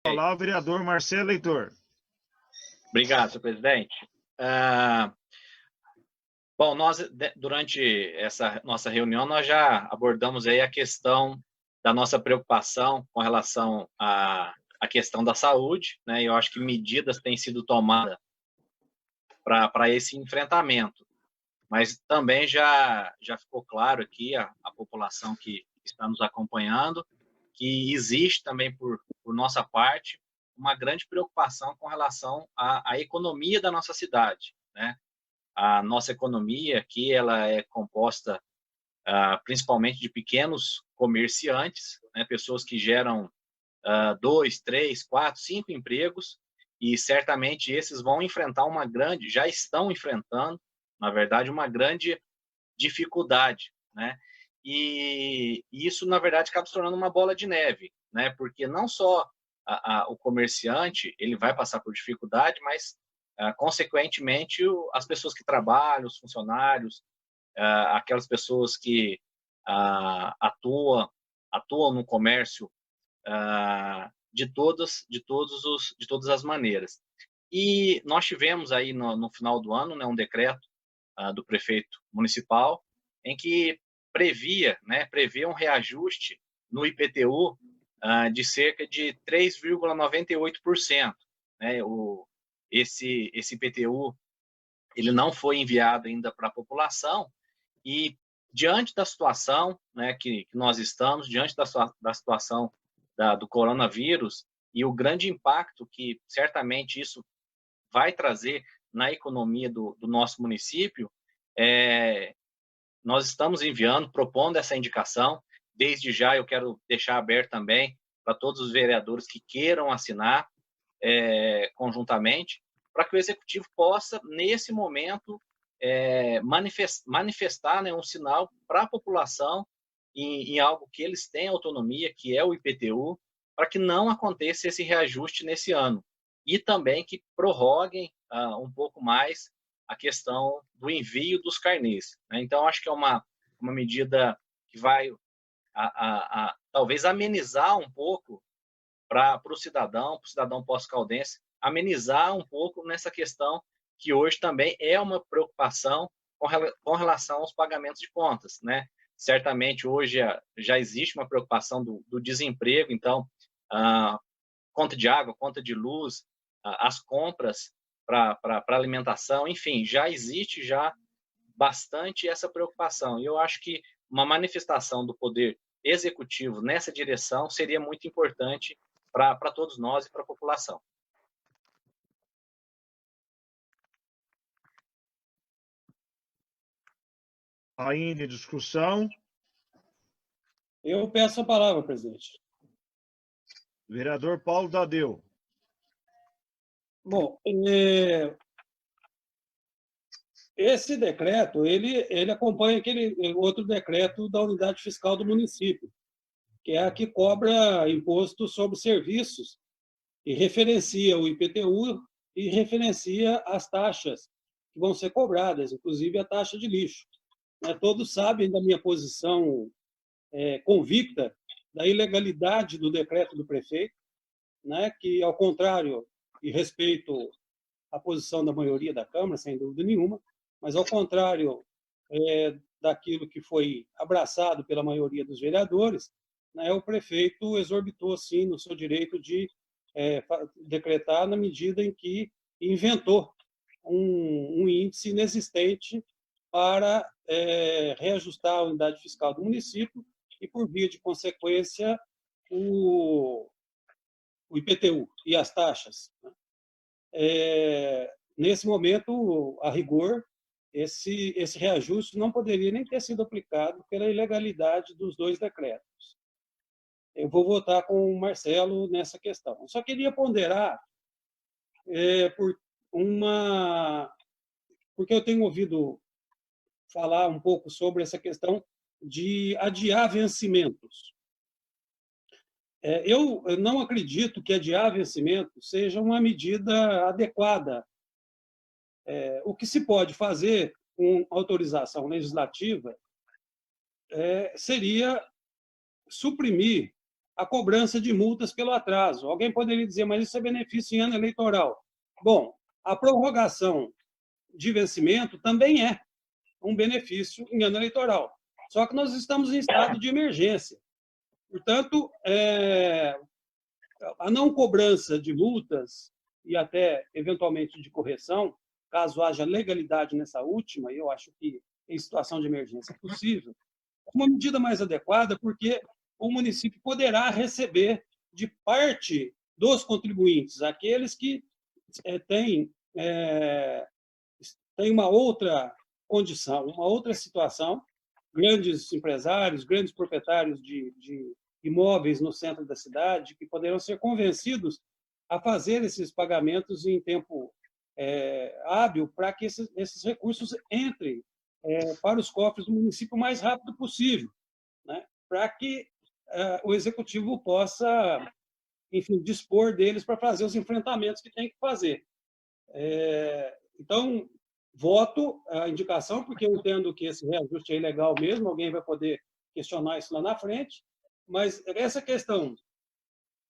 falar o vereador Marcelo Heitor. Obrigado, senhor presidente. Bom, nós, durante essa nossa reunião, nós já abordamos aí a questão da nossa preocupação com relação à questão da saúde, né? Eu acho que medidas têm sido tomadas para esse enfrentamento. Mas também já ficou claro aqui, a população que está nos acompanhando, que existe também, por nossa parte, uma grande preocupação com relação à economia da nossa cidade, né? A nossa economia aqui, ela é composta principalmente de pequenos comerciantes, né? Pessoas que geram 2, 3, 4, 5 empregos, e certamente esses vão enfrentar já estão enfrentando, na verdade, uma grande dificuldade, né? E isso, na verdade, acaba se tornando uma bola de neve, né? Porque não só o comerciante ele vai passar por dificuldade, mas, consequentemente, as pessoas que trabalham, os funcionários, aquelas pessoas que atuam no comércio de todas as maneiras. E nós tivemos aí no final do ano, né, um decreto do prefeito municipal em que prevê um reajuste no IPTU de cerca de 3,98%. Né? Esse IPTU ele não foi enviado ainda para a população, e diante da situação, né, que nós estamos, diante da situação do coronavírus e o grande impacto que certamente isso vai trazer na economia do nosso município, nós estamos propondo essa indicação. Desde já eu quero deixar aberto também para todos os vereadores que queiram assinar conjuntamente, para que o Executivo possa, nesse momento, manifestar, né, um sinal para a população em algo que eles têm autonomia, que é o IPTU, para que não aconteça esse reajuste nesse ano. E também que prorroguem um pouco mais a questão do envio dos carnês, né? Então, acho que é uma medida que vai talvez amenizar um pouco para o cidadão pós-caldense, amenizar um pouco nessa questão que hoje também é uma preocupação com relação aos pagamentos de contas, né? Certamente hoje já existe uma preocupação do desemprego, então conta de água, conta de luz, as compras para alimentação, enfim, já existe bastante essa preocupação. E eu acho que uma manifestação do poder executivo nessa direção seria muito importante para todos nós e para a população. Ainda em discussão. Eu peço a palavra, presidente. Vereador Paulo Tadeu. Bom, esse decreto, ele acompanha aquele outro decreto da unidade fiscal do município, que é a que cobra imposto sobre serviços e referencia o IPTU e referencia as taxas que vão ser cobradas, inclusive a taxa de lixo. Todos sabem da minha posição convicta da ilegalidade do decreto do prefeito, né, que, ao contrário, e respeito a posição da maioria da Câmara, sem dúvida nenhuma, mas, ao contrário daquilo que foi abraçado pela maioria dos vereadores, né, o prefeito exorbitou, sim, no seu direito de decretar na medida em que inventou um índice inexistente para reajustar a unidade fiscal do município e, por via de consequência, o IPTU e as taxas. Nesse momento, a rigor, esse reajuste não poderia nem ter sido aplicado pela ilegalidade dos dois decretos. Eu vou votar com o Marcelo nessa questão. Eu só queria ponderar porque eu tenho ouvido falar um pouco sobre essa questão de adiar vencimentos. Eu não acredito que adiar vencimentos seja uma medida adequada. O que se pode fazer com autorização legislativa seria suprimir a cobrança de multas pelo atraso. Alguém poderia dizer, mas isso é benefício em ano eleitoral. Bom, a prorrogação de vencimento também é um benefício em ano eleitoral. Só que nós estamos em estado de emergência. Portanto, a não cobrança de multas e até, eventualmente, de correção, caso haja legalidade nessa última, e eu acho que em situação de emergência é possível, é uma medida mais adequada, porque o município poderá receber de parte dos contribuintes, aqueles que têm uma outra condição, uma outra situação, grandes empresários, grandes proprietários de imóveis no centro da cidade, que poderão ser convencidos a fazer esses pagamentos em tempo hábil para que esses recursos entrem para os cofres do município o mais rápido possível, né? Para que o executivo possa, enfim, dispor deles para fazer os enfrentamentos que tem que fazer. Então, voto a indicação, porque eu entendo que esse reajuste é ilegal mesmo, alguém vai poder questionar isso lá na frente, mas essa questão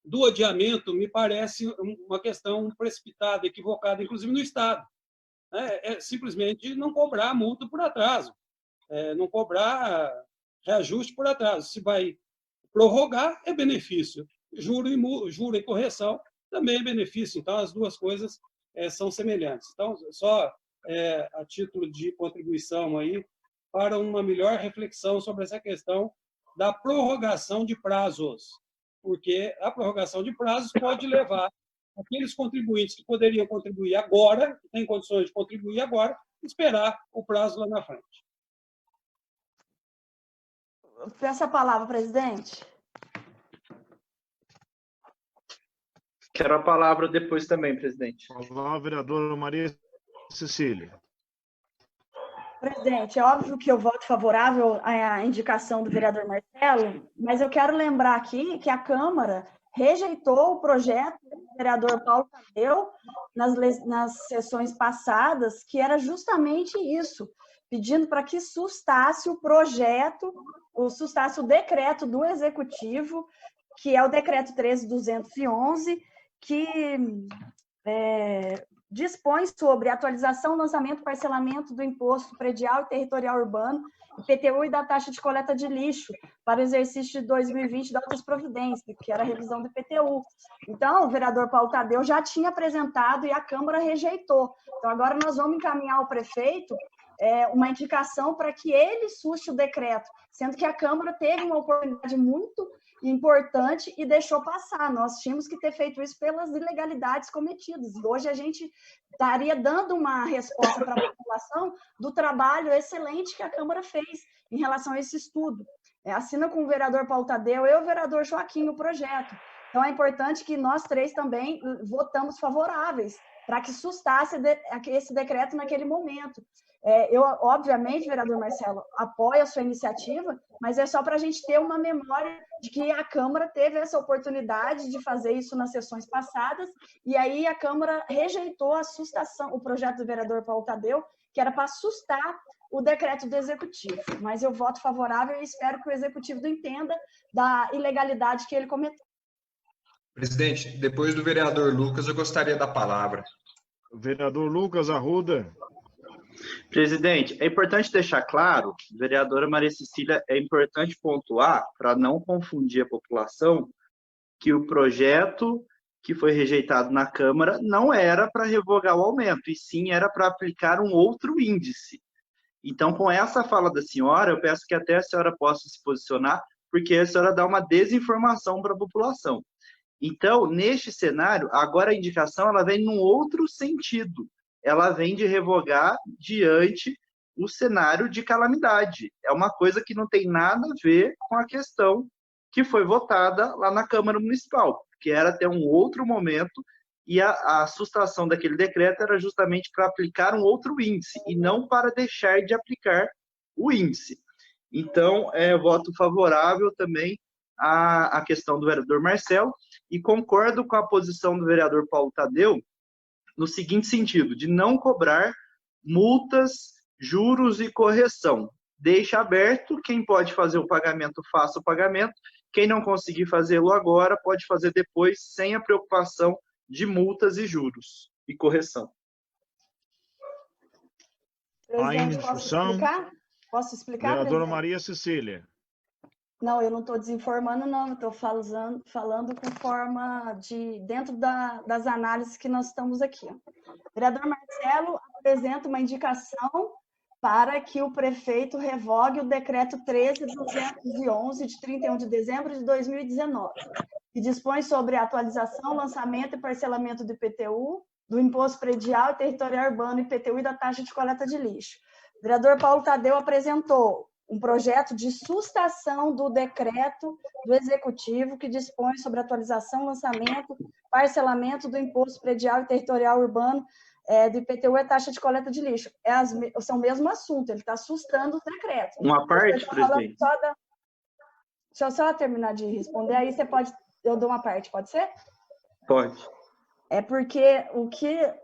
do adiamento me parece uma questão precipitada, equivocada, inclusive no Estado. É simplesmente não cobrar multa por atraso, não cobrar reajuste por atraso. Se vai prorrogar, é benefício. Juro e correção também é benefício. Então, as duas coisas são semelhantes. Então, só a título de contribuição aí para uma melhor reflexão sobre essa questão da prorrogação de prazos, porque a prorrogação de prazos pode levar aqueles contribuintes que poderiam contribuir agora, que têm condições de contribuir agora, esperar o prazo lá na frente. Peço a palavra, presidente. Quero a palavra depois também, presidente. Olá, vereadora Maria Cecília. Presidente, é óbvio que eu voto favorável à indicação do vereador Marcelo, mas eu quero lembrar aqui que a Câmara rejeitou o projeto do vereador Paulo Tadeu nas sessões passadas, que era justamente isso, pedindo para que sustasse o projeto, sustasse o decreto do Executivo, que é o decreto 13.211, que dispõe sobre atualização, lançamento, parcelamento do imposto predial e territorial urbano, IPTU e da taxa de coleta de lixo para o exercício de 2020 da outras providências, que era a revisão do IPTU. Então, o vereador Paulo Tadeu já tinha apresentado e a Câmara rejeitou. Então, agora nós vamos encaminhar ao prefeito uma indicação para que ele suste o decreto, sendo que a Câmara teve uma oportunidade muito importante e deixou passar. Nós tínhamos que ter feito isso pelas ilegalidades cometidas. E hoje a gente estaria dando uma resposta para a população do trabalho excelente que a Câmara fez em relação a esse estudo. Assina com o vereador Paulo Tadeu e o vereador Joaquim o projeto. Então, é importante que nós três também votamos favoráveis para que sustasse esse decreto naquele momento. Eu, obviamente, vereador Marcelo, apoio a sua iniciativa, mas é só para a gente ter uma memória de que a Câmara teve essa oportunidade de fazer isso nas sessões passadas, e aí a Câmara rejeitou a sustação, o projeto do vereador Paulo Tadeu, que era para sustar o decreto do Executivo. Mas eu voto favorável e espero que o Executivo entenda da ilegalidade que ele cometeu. Presidente, depois do vereador Lucas, eu gostaria da palavra. Vereador Lucas Arruda. Presidente, é importante deixar claro, vereadora Maria Cecília, é importante pontuar, para não confundir a população, que o projeto que foi rejeitado na Câmara não era para revogar o aumento, e sim era para aplicar um outro índice. Então, com essa fala da senhora, eu peço que até a senhora possa se posicionar, porque a senhora dá uma desinformação para a população. Então, neste cenário, agora a indicação ela vem num outro sentido. Ela vem de revogar diante o cenário de calamidade. É uma coisa que não tem nada a ver com a questão que foi votada lá na Câmara Municipal, que era até um outro momento, e a sustação daquele decreto era justamente para aplicar um outro índice, e não para deixar de aplicar o índice. Então, voto favorável também à questão do vereador Marcelo, e concordo com a posição do vereador Paulo Tadeu, no seguinte sentido, de não cobrar multas, juros e correção. deixa aberto, quem pode fazer o pagamento, faça o pagamento, quem não conseguir fazê-lo agora, pode fazer depois, sem a preocupação de multas e juros e correção. Presidente, posso explicar? Posso explicar, Vereadora presidente? Maria Cecília. Não, eu não estou desinformando, não. Estou falando com forma de dentro das análises que nós estamos aqui. O vereador Marcelo apresenta uma indicação para que o prefeito revogue o decreto 13.211, de 31 de dezembro de 2019, que dispõe sobre a atualização, lançamento e parcelamento do IPTU, do Imposto Predial e Territorial Urbano, IPTU e da taxa de coleta de lixo. O vereador Paulo Tadeu apresentou um projeto de sustação do decreto do Executivo que dispõe sobre atualização, lançamento, parcelamento do Imposto Predial e Territorial Urbano, do IPTU e taxa de coleta de lixo. São o mesmo assunto, ele está assustando o decreto. Uma parte, presidente? Deixa eu só terminar de responder, aí eu dou uma parte, pode ser? Pode. É porque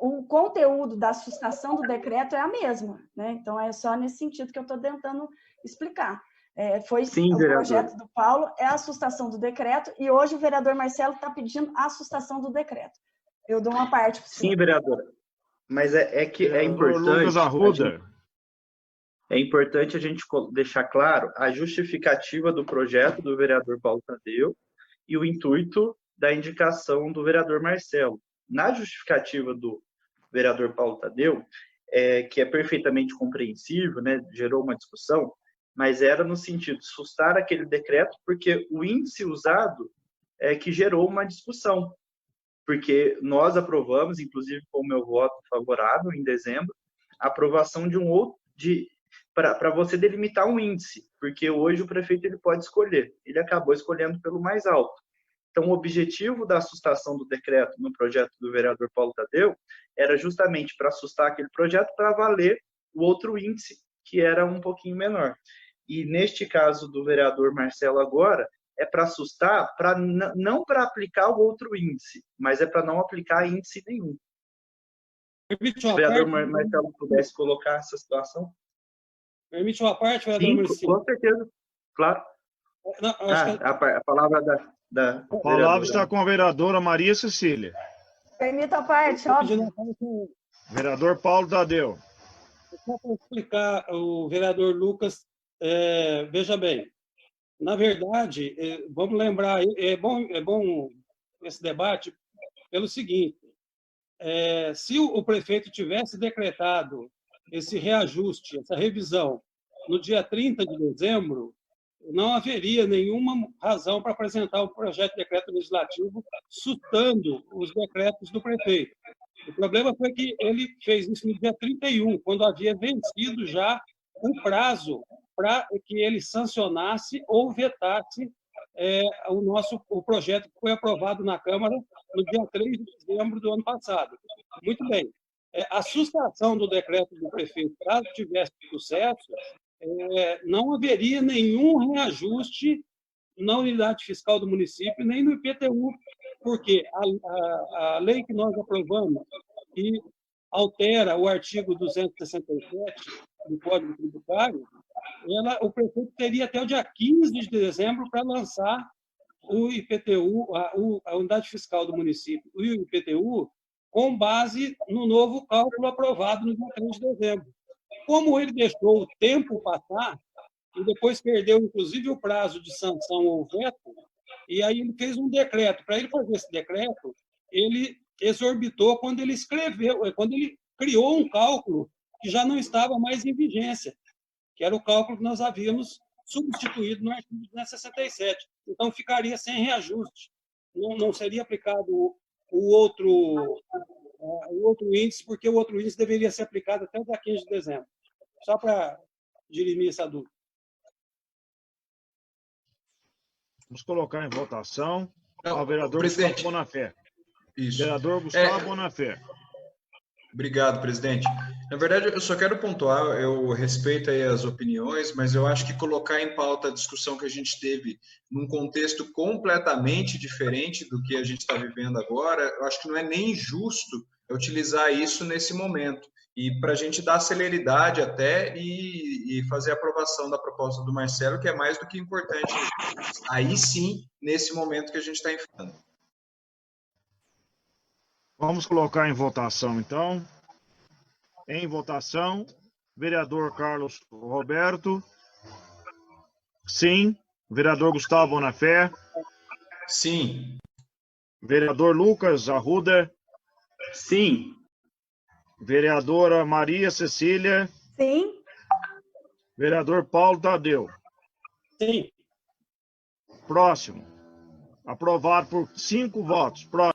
o conteúdo da sustação do decreto é a mesma, né? Então, é só nesse sentido que eu estou tentando explicar. Sim, o projeto do Paulo é a sustação do decreto, e hoje o vereador Marcelo está pedindo a sustação do decreto. Eu dou uma parte. Sim, vereadora. Mas é que é importante. Lucas Arruda. É importante a gente deixar claro a justificativa do projeto do vereador Paulo Tadeu e o intuito da indicação do vereador Marcelo. Na justificativa do vereador Paulo Tadeu, que é perfeitamente compreensível, né, gerou uma discussão, mas era no sentido de sustar aquele decreto, porque o índice usado é que gerou uma discussão. Porque nós aprovamos, inclusive com o meu voto favorável em dezembro, a aprovação de um outro, para você delimitar um índice, porque hoje o prefeito ele pode escolher, ele acabou escolhendo pelo mais alto. Então, o objetivo da sustação do decreto no projeto do vereador Paulo Tadeu era justamente para sustar aquele projeto para valer o outro índice, que era um pouquinho menor. E neste caso do vereador Marcelo agora, é para assustar, não para aplicar o outro índice, mas é para não aplicar índice nenhum. Se o vereador Marcelo pudesse colocar essa situação. Permite uma parte, vereador Marcelo? Com certeza, claro. Não, a palavra da A palavra está com a vereadora Maria Cecília. Permita a parte, óbvio. Vereador Paulo Tadeu. Só para explicar, o vereador Lucas, veja bem, na verdade, vamos lembrar, é bom esse debate pelo seguinte, se o prefeito tivesse decretado esse reajuste, essa revisão, no dia 30 de dezembro, não haveria nenhuma razão para apresentar o projeto de decreto legislativo sustando os decretos do prefeito. O problema foi que ele fez isso no dia 31, quando havia vencido já o prazo para que ele sancionasse ou vetasse o projeto que foi aprovado na Câmara no dia 3 de dezembro do ano passado. Muito bem. A sustação do decreto do prefeito, caso tivesse sucesso, não haveria nenhum reajuste na unidade fiscal do município, nem no IPTU, porque a lei que nós aprovamos, que altera o artigo 267 do Código Tributário, o prefeito teria até o dia 15 de dezembro para lançar o IPTU, a unidade fiscal do município, e o IPTU, com base no novo cálculo aprovado no dia 3 de dezembro. Como ele deixou o tempo passar, e depois perdeu, inclusive, o prazo de sanção ou veto, e aí ele fez um decreto. Para ele fazer esse decreto, ele exorbitou quando ele criou um cálculo que já não estava mais em vigência, que era o cálculo que nós havíamos substituído no artigo 267. Então, ficaria sem reajuste. Não seria aplicado o outro índice, porque o outro índice deveria ser aplicado até o dia 15 de dezembro. Só para dirimir essa dúvida. Vamos colocar em votação. O vereador presidente. Gustavo Bonafé. Isso. Vereador Gustavo Bonafé. Obrigado, presidente. Na verdade, eu só quero pontuar, eu respeito aí as opiniões, mas eu acho que colocar em pauta a discussão que a gente teve num contexto completamente diferente do que a gente está vivendo agora, eu acho que não é nem justo utilizar isso nesse momento. e para a gente dar celeridade até e fazer a aprovação da proposta do Marcelo, que é mais do que importante, aí sim, nesse momento que a gente está enfrentando. Vamos colocar em votação, então. Em votação, vereador Carlos Roberto. Sim. Vereador Gustavo Bonafé. Sim. Vereador Lucas Arruda. Sim. Vereadora Maria Cecília. Sim. Vereador Paulo Tadeu. Sim. Próximo. Aprovado por 5 votos. Próximo.